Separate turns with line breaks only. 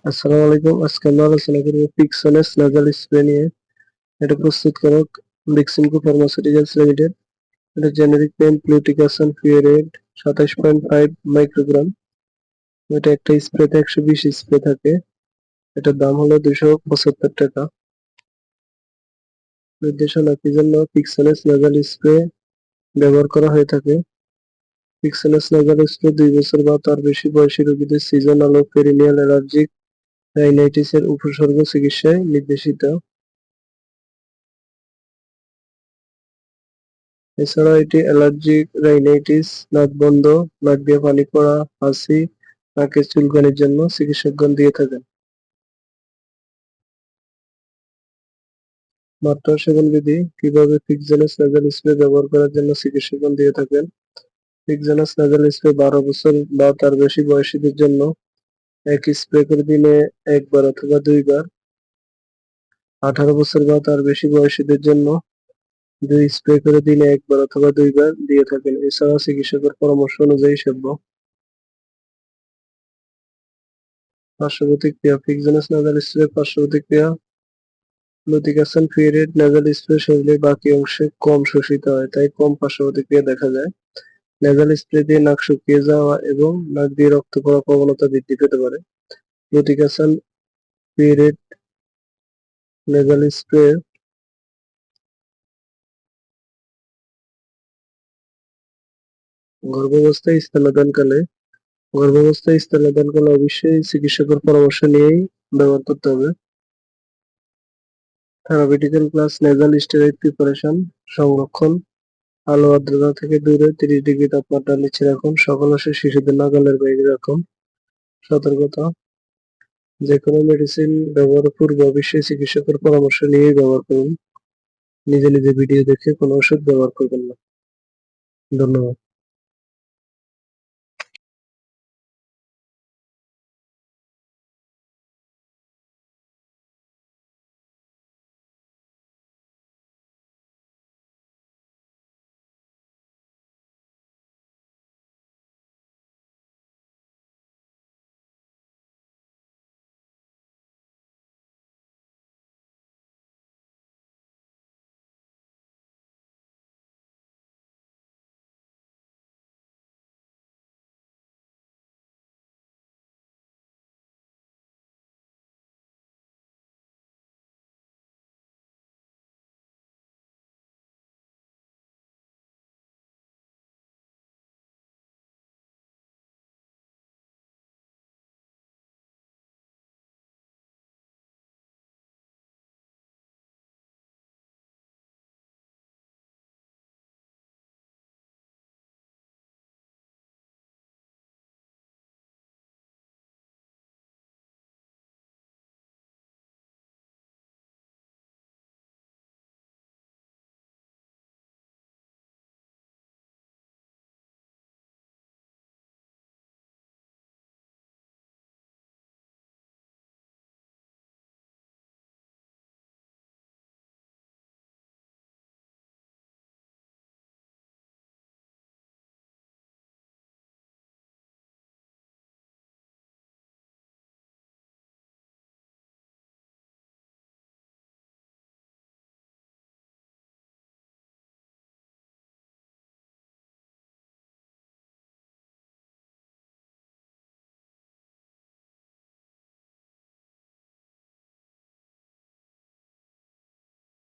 আসসালামু আলাইকুম। আজকে আমরা আলোচনা করব পিক্সনেস নাজাল স্প্রে নিয়ে। এটা প্রস্তুতকারক বেক্সিমকো ফার্মাসিউটিক্যালস লিমিটেড। এটা জেনেরিক নেম ফ্লুটিকাসন ফিউরেট 27.5 মাইক্রোগ্রাম। এটা একটা স্প্রেতে 120 স্প্রে থাকে। এটার দাম হলো 275 টাকা। নির্দেশনা কি জন্য পিক্সনেস নাজাল স্প্রে ব্যবহার করা হয়ে থাকে? পিক্সনেস নাজাল স্প্রে 2 বছর বা তার বেশি বয়সী রোগীদের সিজনাল ও পেরিনিয়াল অ্যালার্জিক রাইনাইটিসের উপসর্গ চিকিৎসায় নির্দেশিত। এছাড়া এটি অ্যালার্জিক রাইনাইটিস, নাক বন্ধ, নাক দিয়ে পানি পড়া, হাঁচি, নাকের চুলকানির জন্য চিকিৎসকগণ দিয়ে থাকেন। মাত্রা ও সেবন বিধি কিভাবে পিক্সেনাস নাজাল স্প্রে ব্যবহার করার জন্য চিকিৎসকগণ দিয়ে থাকেন? পিক্সেনাস নাজাল স্প্রে 12 বছর বা তার বেশি বয়সীদের জন্য এক স্প্রে করে দিনে একবার অথবা দুইবার। 18 বছর বা তার বেশি বয়সীদের জন্য 2 স্প্রে করে দিনে একবার অথবা দুইবার দিয়ে থাকেন। এছাড়া চিকিৎসকের পরামর্শ অনুযায়ী সেব্য। পার্শ্ব প্রতিক্রিয়া পিক্সেনাস নাজাল স্প্রে পার্শ্ব প্রতিক্রিয়া ফ্লুটিকাসন ফিউরেট নাজাল স্প্রে শরীরের বাকি অংশে কম শোষিত হয়, তাই কম পার্শ্ব প্রতিক্রিয়া দেখা যায়। নাজাল স্প্রে দিয়ে নাক শুকিয়ে যাওয়া এবং নাক দিয়ে রক্ত পড়ার প্রবণতা বৃদ্ধি পেতে পারে। ফ্লুটিকাসন ফিউরেট নাজাল স্প্রে গর্ভাবস্থায় স্তন্যদানকালে অবশ্যই চিকিৎসকের পরামর্শ নিয়েই ব্যবহার করতে হবে। থেরাপিউটিক্যাল ক্লাস নেজাল স্টেরয়েড প্রিপারেশন সংরক্ষণ আলো আর্দ্রতা থেকে দূরে 30 ডিগ্রি তাপমাত্রার নিচে রাখুন। সকল ওষুধ শিশুদের নাগালের বাইরে রাখুন। সতর্কতা, যেকোনো মেডিসিন ব্যবহারের পূর্বে অবশ্যই চিকিৎসকের পরামর্শ নিয়েই ব্যবহার করুন। নিজে নিজে ভিডিও দেখে কোনো ওষুধ ব্যবহার করবেন না। ধন্যবাদ।